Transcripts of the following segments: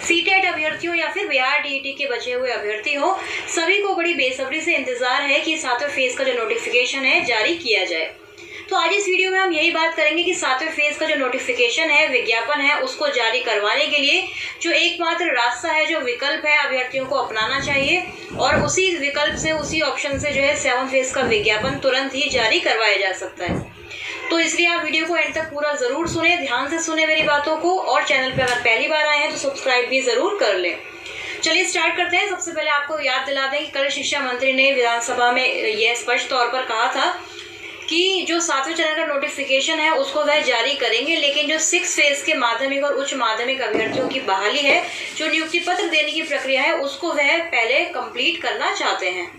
CTET अभ्यर्थियों या फिर बिहार टीईटी के बचे हुए अभ्यर्थी हो, सभी को बड़ी बेसब्री से इंतजार है कि 7वें फेज का जो नोटिफिकेशन है जारी किया जाए। तो आज इस वीडियो में हम यही बात करेंगे कि 7वें फेज का जो नोटिफिकेशन है, विज्ञापन है, उसको जारी करवाने के लिए जो एकमात्र रास्ता है, जो विकल्प है, अभ्यर्थियों को अपनाना चाहिए और उसी विकल्प से, उसी ऑप्शन से जो है 7वें फेज का विज्ञापन तुरंत ही जारी करवाया जा सकता है। तो इसलिए आप वीडियो को एंड तक पूरा जरूर सुने, ध्यान से सुने मेरी बातों को, और चैनल पे अगर पहली बार आए हैं तो सब्सक्राइब भी जरूर कर लें। चलिए स्टार्ट करते हैं। सबसे पहले आपको याद दिला दें कि कल शिक्षा मंत्री ने विधानसभा में यह स्पष्ट तौर पर कहा था कि जो 7वें चरण का नोटिफिकेशन है उसको वह जारी करेंगे, लेकिन जो 6 फेज के माध्यमिक और उच्च माध्यमिक अभ्यर्थियों की बहाली है, जो नियुक्ति पत्र देने की प्रक्रिया है, उसको वह पहले कंप्लीट करना चाहते हैं।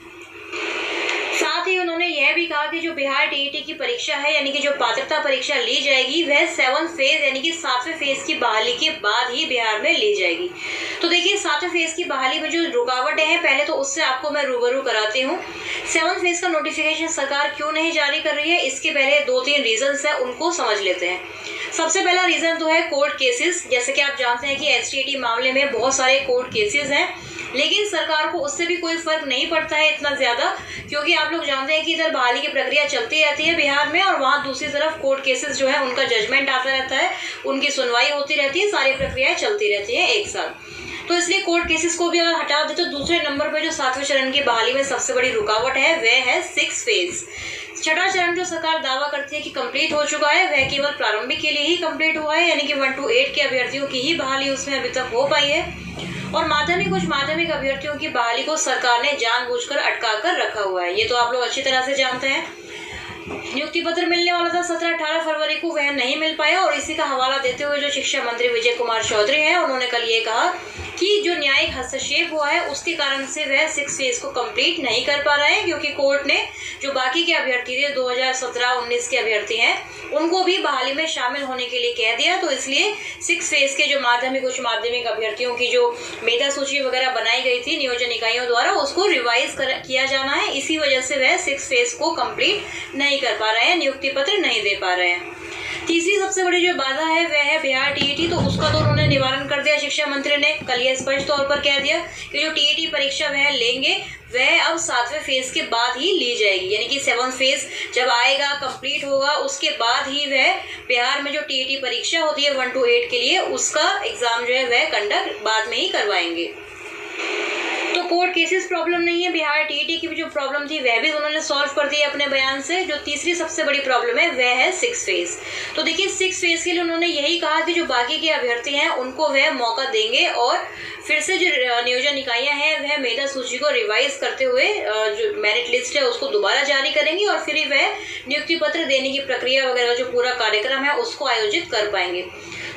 साथ ही उन्होंने यह भी कहा कि जो बिहार टीईटी की परीक्षा है, यानी कि जो पात्रता परीक्षा ली जाएगी, वह 7वें फेज यानी कि 7वें फेज की बहाली के बाद ही बिहार में ली जाएगी। तो देखिए 7वें फेज की बहाली में जो रुकावटें हैं, पहले तो उससे आपको मैं रूबरू कराती हूँ। 7वें फेज का नोटिफिकेशन सरकार क्यों नहीं जारी कर रही है, इसके पहले 2-3 रीजंस है, उनको समझ लेते हैं। सबसे पहला रीजन तो है कोर्ट केसेस। जैसे कि आप जानते हैं कि एसटीईटी मामले में बहुत सारे कोर्ट केसेस हैं, लेकिन सरकार को उससे भी कोई फर्क नहीं पड़ता है इतना ज्यादा, क्योंकि आप लोग जानते हैं कि इधर बहाली की प्रक्रिया चलती रहती है बिहार में, और वहाँ दूसरी तरफ कोर्ट केसेस जो है उनका जजमेंट आता रहता है, उनकी सुनवाई होती रहती है, सारी प्रक्रियाएं चलती रहती है एक साथ। तो इसलिए कोर्ट केसेस को भी अगर हटा दे तो दूसरे नंबर पर जो 7वें चरण की बहाली में सबसे बड़ी रुकावट है वह है 6 फेज। छठा चरण जो सरकार दावा करती है कि कंप्लीट हो चुका है, वह केवल प्रारंभिक के लिए ही कंप्लीट हुआ है, यानी कि 1 to 8 के अभ्यर्थियों की ही बहाली उसमें अभी तक हो पाई है, और माध्यमिक उच्च माध्यमिक अभ्यर्थियों की बहाली को सरकार ने जानबूझकर अटका कर रखा हुआ है। ये तो आप लोग अच्छी तरह से जानते हैं। नियुक्ति पत्र मिलने वाला था 17-18 फरवरी को, वह नहीं मिल पाया, और इसी का हवाला देते हुए जो शिक्षा मंत्री विजय कुमार चौधरी हैं, उन्होंने कल ये कहा कि जो न्यायिक हस्तक्षेप हुआ है उसके कारण से वह 6 फेज को कंप्लीट नहीं कर पा रहे हैं, क्योंकि कोर्ट ने जो बाकी के अभ्यर्थी थे, 2017-19 के अभ्यर्थी हैं, उनको भी बहाली में शामिल होने के लिए कह दिया। तो इसलिए 6 फेज के जो माध्यमिक उच्च माध्यमिक अभ्यर्थियों की जो मेधा सूची वगैरह बनाई गई थी नियोजन इकाइयों द्वारा, उसको रिवाइज किया जाना है। इसी वजह से वह 6 फेज को कंप्लीट नहीं कर पा रहे हैं, नियुक्ति पत्र नहीं दे पा रहे हैं। तीसरी सबसे बड़ी जो बाधा है वह है बिहार टीईटी। तो उसका तो उन्होंने निवारण कर दिया शिक्षा मंत्री ने, कल ये स्पष्ट तौर पर कह दिया कि जो टीईटी परीक्षा वह लेंगे वह अब 7वें फेज के बाद ही ली जाएगी, यानी कि 7वां फेज जब आएगा, कंप्लीट होगा, उसके बाद ही वह बिहार में जो टीईटी परीक्षा होती है 1 to 8 के लिए, उसका एग्जाम जो है वह कंडक्ट बाद में ही करवाएंगे। तो कोर्ट केसेस प्रॉब्लम नहीं है, बिहार टीईटी की भी जो प्रॉब्लम थी वह भी उन्होंने सॉल्व कर दी अपने बयान से। जो तीसरी सबसे बड़ी प्रॉब्लम है वह है 6 फेज। तो देखिए 6 फेज के लिए उन्होंने यही कहा कि जो बाकी के अभ्यर्थी हैं उनको वह मौका देंगे, और फिर से जो नियोजन इकाइयां हैं वह मेधा सूची को रिवाइज करते हुए जो मेरिट लिस्ट है उसको दोबारा जारी करेंगी, और फिर ही वह नियुक्ति पत्र देने की प्रक्रिया वगैरह जो पूरा कार्यक्रम है उसको आयोजित कर पाएंगे।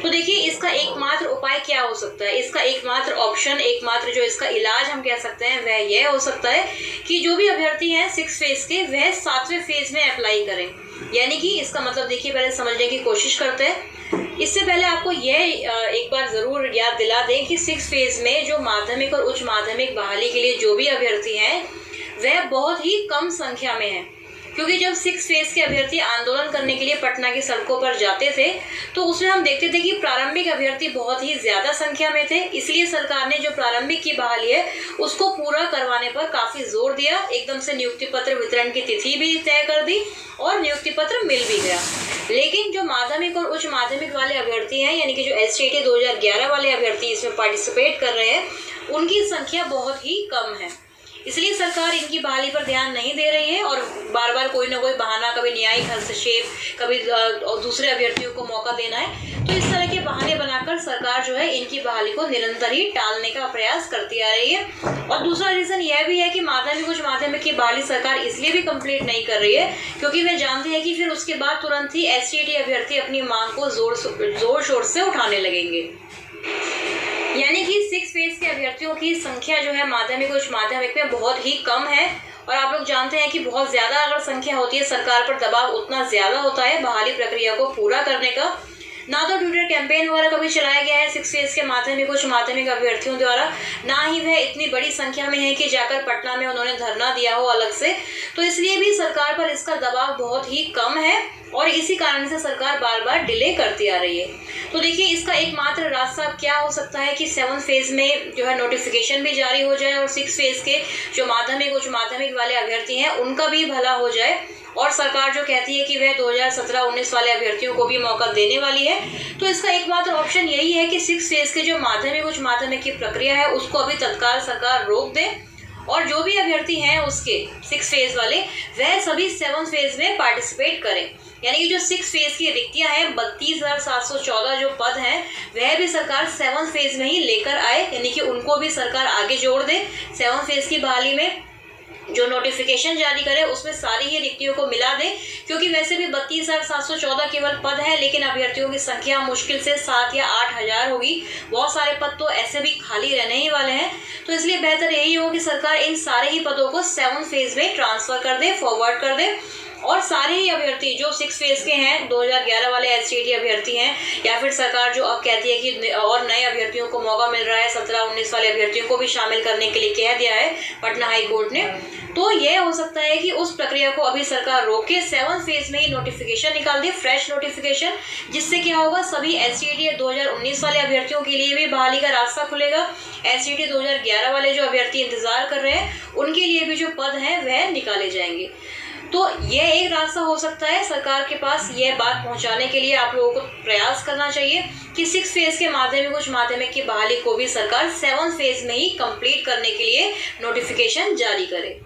तो देखिए इसका एकमात्र उपाय क्या हो सकता है, इसका एकमात्र ऑप्शन, एकमात्र जो इसका इलाज हम कह सकते हैं वह यह हो सकता है कि जो भी अभ्यर्थी हैं 6 फेज के, वह 7वें फेज में अप्लाई करें। यानी कि इसका मतलब देखिए पहले समझने की कोशिश करते हैं। इससे पहले आपको यह एक बार जरूर याद दिला दें कि 6 फेज में जो माध्यमिक और उच्च माध्यमिक बहाली के लिए जो भी अभ्यर्थी हैं वह बहुत ही कम संख्या में है, क्योंकि जब 6 फेज के अभ्यर्थी आंदोलन करने के लिए पटना की सड़कों पर जाते थे तो उसमें हम देखते थे कि प्रारंभिक अभ्यर्थी बहुत ही ज्यादा संख्या में थे। इसलिए सरकार ने जो प्रारंभिक की बहाली है उसको पूरा करवाने पर काफी जोर दिया, एकदम से नियुक्ति पत्र वितरण की तिथि भी तय कर दी और नियुक्ति पत्र मिल भी गया। लेकिन जो माध्यमिक और उच्च माध्यमिक वाले अभ्यर्थी हैं, यानी कि जो एसटीईटी 2011 वाले अभ्यर्थी इसमें पार्टिसिपेट कर रहे हैं, उनकी संख्या बहुत ही कम है। इसलिए सरकार इनकी बहाली पर ध्यान नहीं दे रही है, और बार बार कोई ना कोई बहाना, कभी न्यायिक हस्तक्षेप, कभी दूसरे अभ्यर्थियों को मौका देना है, तो इस तरह के बहाने बनाकर सरकार जो है इनकी बहाली को निरंतर ही टालने का प्रयास करती आ रही है। और दूसरा रीजन यह भी है कि माध्यमिक उच्च माध्यमिक की बहाली सरकार इसलिए भी कंप्लीट नहीं कर रही है क्योंकि वे जानते हैं कि फिर उसके बाद तुरंत ही एसटीईटी अभ्यर्थी अपनी मांग को जोर शोर से उठाने लगेंगे। यानी कि 6 फेज के अभ्यर्थियों की संख्या जो है माध्यमिक उच्च माध्यमिक में बहुत ही कम है, और आप लोग जानते हैं कि बहुत ज्यादा अगर संख्या होती है सरकार पर दबाव उतना ज्यादा होता है बहाली प्रक्रिया को पूरा करने का। ना तो ट्विटर कैंपेन वगैरह कभी चलाया गया है 6 फेज के माध्यमिक उच्च माध्यमिक अभ्यर्थियों द्वारा, ना ही वह इतनी बड़ी संख्या में है कि जाकर पटना में उन्होंने धरना दिया हो अलग से। तो इसलिए भी सरकार पर इसका दबाव बहुत ही कम है और इसी कारण से सरकार बार बार डिले करती आ रही है। तो देखिए इसका एकमात्र रास्ता क्या हो सकता है कि 7 फेज में जो है नोटिफिकेशन भी जारी हो जाए और 6 फेज के जो माध्यमिक उच्च माध्यमिक वाले अभ्यर्थी हैं उनका भी भला हो जाए। और सरकार जो कहती है कि वह 2017-19 वाले अभ्यर्थियों को भी मौका देने वाली है, तो इसका एकमात्र ऑप्शन यही है कि 6 फेज के जो माध्यमिक उच्च माध्यमिक की प्रक्रिया है उसको अभी तत्काल सरकार रोक दे और जो भी अभ्यर्थी हैं उसके 6 फेज वाले वह सभी 7 फेज में पार्टिसिपेट करें। यानी कि जो 6 फेज की रिक्तियां हैं 32,714 जो पद हैं वह भी सरकार 7 फेज में ही लेकर आए, यानी कि उनको भी सरकार आगे जोड़ दे। 7 फेज की बहाली में जो नोटिफिकेशन जारी करे उसमें सारी ही रिक्तियों को मिला दे, क्योंकि वैसे भी 32,714 केवल पद है, लेकिन अभ्यर्थियों की संख्या मुश्किल से 7 या 8 हजार होगी। बहुत सारे पद तो ऐसे भी खाली रहने ही वाले हैं। तो इसलिए बेहतर यही हो कि सरकार इन सारे ही पदों को 7 फेज में ट्रांसफर कर दे, फॉरवर्ड कर दे और सारे ही अभ्यर्थी जो 6 फेज के हैं 2011 वाले एसटीटी अभ्यर्थी हैं, या फिर सरकार जो अब कहती है कि और नए अभ्यर्थियों को मौका मिल रहा है 17-19 वाले अभ्यर्थियों को भी शामिल करने के लिए कह दिया है पटना हाई कोर्ट ने। तो यह हो सकता है कि उस प्रक्रिया को अभी सरकार रोक के 7 फेज में ही नोटिफिकेशन निकाल दे, फ्रेश नोटिफिकेशन, जिससे क्या होगा सभी एसटीटी 2019 वाले अभ्यर्थियों के लिए भी बहाली का रास्ता खुलेगा। एसटीटी 2011 वाले जो अभ्यर्थी इंतजार कर रहे हैं उनके लिए भी जो पद हैं वह निकाले जाएंगे। तो यह एक रास्ता हो सकता है सरकार के पास। यह बात पहुंचाने के लिए आप लोगों को प्रयास करना चाहिए कि 6 फेज के माध्यमिक उच्च माध्यमिक की बहाली को भी सरकार 7 फेज में ही कंप्लीट करने के लिए नोटिफिकेशन जारी करे।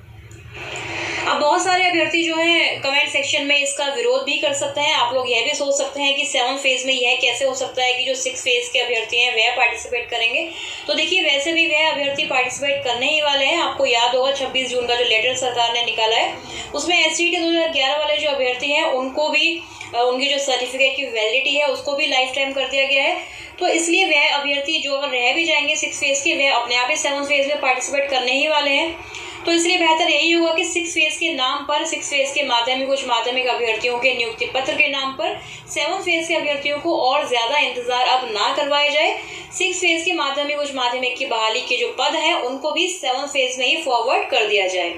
अब बहुत सारे अभ्यर्थी जो हैं कमेंट सेक्शन में इसका विरोध भी कर सकते हैं। आप लोग यह भी सोच सकते हैं कि 7 फेज में यह कैसे हो सकता है कि जो 6 फेज के अभ्यर्थी हैं वह पार्टिसिपेट करेंगे। तो देखिए वैसे भी वह अभ्यर्थी पार्टिसिपेट करने ही वाले हैं। आपको याद होगा 26 जून का जो लेटर सरकार ने निकाला है उसमें एसटीटी 2011 वाले जो अभ्यर्थी हैं उनको भी उनकी जो सर्टिफिकेट की वैलिडिटी है उसको भी लाइफ टाइम कर दिया गया है। तो इसलिए वह अभ्यर्थी जो अगर रह भी जाएंगे 6 फेज के वह अपने आप ही 7 फेज में पार्टिसिपेट करने ही वाले हैं। तो इसलिए बेहतर यही होगा कि 6 फेज के नाम पर 6 फेज के माध्यमिक उच्च माध्यमिक अभ्यर्थियों के नियुक्ति पत्र के नाम पर 7 फेज के अभ्यर्थियों को और ज्यादा इंतजार अब ना करवाया जाए। 6 फेज के माध्यमिक उच्च माध्यमिक की बहाली के जो पद हैं उनको भी 7 फेज में ही फॉरवर्ड कर दिया जाए।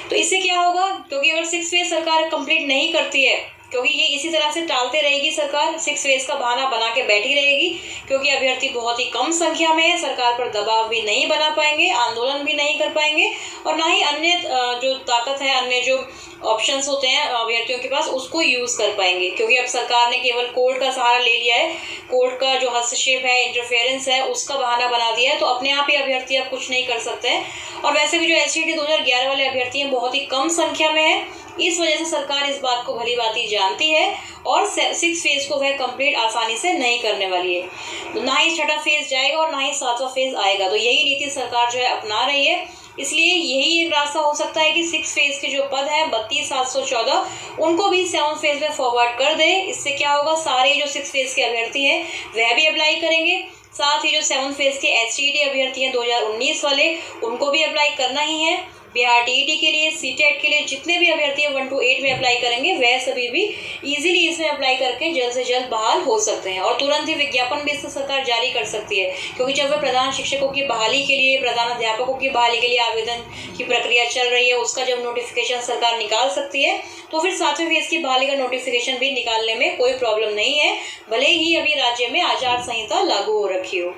तो इससे क्या होगा, क्योंकि अगर 6 फेज सरकार कंप्लीट नहीं करती है, क्योंकि ये इसी तरह से टालते रहेगी सरकार, 6 फेज का बहाना बना के बैठी रहेगी, क्योंकि अभ्यर्थी बहुत ही कम संख्या में है, सरकार पर दबाव भी नहीं बना पाएंगे, आंदोलन भी नहीं कर पाएंगे और ना ही अन्य जो ताकत है, अन्य जो ऑप्शंस होते हैं अभ्यर्थियों के पास उसको यूज कर पाएंगे। क्योंकि अब सरकार ने केवल कोर्ट का सहारा ले लिया है, कोर्ट का जो हस्तक्षेप है, इंटरफेरेंस है, उसका बहाना बना दिया है, तो अपने आप ही अभ्यर्थी अब कुछ नहीं कर सकते हैं। और वैसे भी जो एसटीटी 2011 वाले अभ्यर्थी हैं बहुत ही कम संख्या में है, इस वजह से सरकार इस बात को भली भांति जानती है और 6 फेज को वह कंप्लीट आसानी से नहीं करने वाली है। ना ही 6वां फेज जाएगा और ना ही 7वां फेज आएगा। तो यही नीति सरकार जो है अपना रही है। इसलिए यही एक रास्ता हो सकता है कि 6 फेज के जो पद हैं 32,714 उनको भी 7 फेज में फॉरवर्ड कर दे। इससे क्या होगा, सारे जो 6 फेज के अभ्यर्थी हैं वह भी अप्लाई करेंगे, साथ ही जो 7 फेज के एसटीटी अभ्यर्थी हैं 2019 वाले उनको भी अप्लाई करना ही है। बिहार टीईटी के लिए, सीटेट के लिए जितने भी अभ्यर्थी 1 to 8 में अप्लाई करेंगे वह सभी भी इजीली इसमें अप्लाई करके जल्द से जल्द बहाल हो सकते हैं और तुरंत ही विज्ञापन भी इससे सरकार जारी कर सकती है। क्योंकि जब वह प्रधान शिक्षकों की बहाली के लिए, प्रधान अध्यापकों की बहाली के लिए आवेदन की प्रक्रिया चल रही है, उसका जब नोटिफिकेशन सरकार निकाल सकती है तो फिर 7वें फेज की बहाली का नोटिफिकेशन भी निकालने में कोई प्रॉब्लम नहीं है, भले ही अभी राज्य में आचार संहिता लागू हो रखी हो।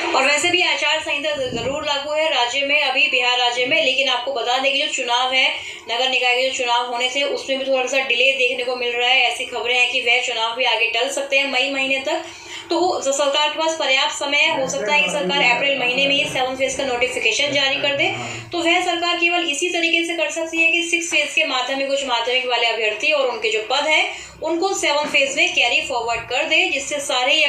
और वैसे भी आचार संहिता जरूर लागू है राज्य में, अभी बिहार राज्य में, लेकिन आपको बता दें कि जो चुनाव है, नगर निकाय के जो चुनाव होने से उसमें भी थोड़ा सा डिले देखने को मिल रहा है। ऐसी खबरें हैं कि वह चुनाव भी आगे टल सकते हैं मई महीने तक। तो सरकार के पास पर्याप्त समय है, हो सकता है कि सरकार अप्रैल महीने में ही 7 फेज का नोटिफिकेशन जारी कर दे। तो वह सरकार केवल इसी तरीके से कर सकती है कि 6 फेज के माध्यमिक उच्च माध्यमिक वाले अभ्यर्थी और उनके जो पद हैं उनको 7 फेज में कैरी फॉरवर्ड कर दे, जिससे सारे ही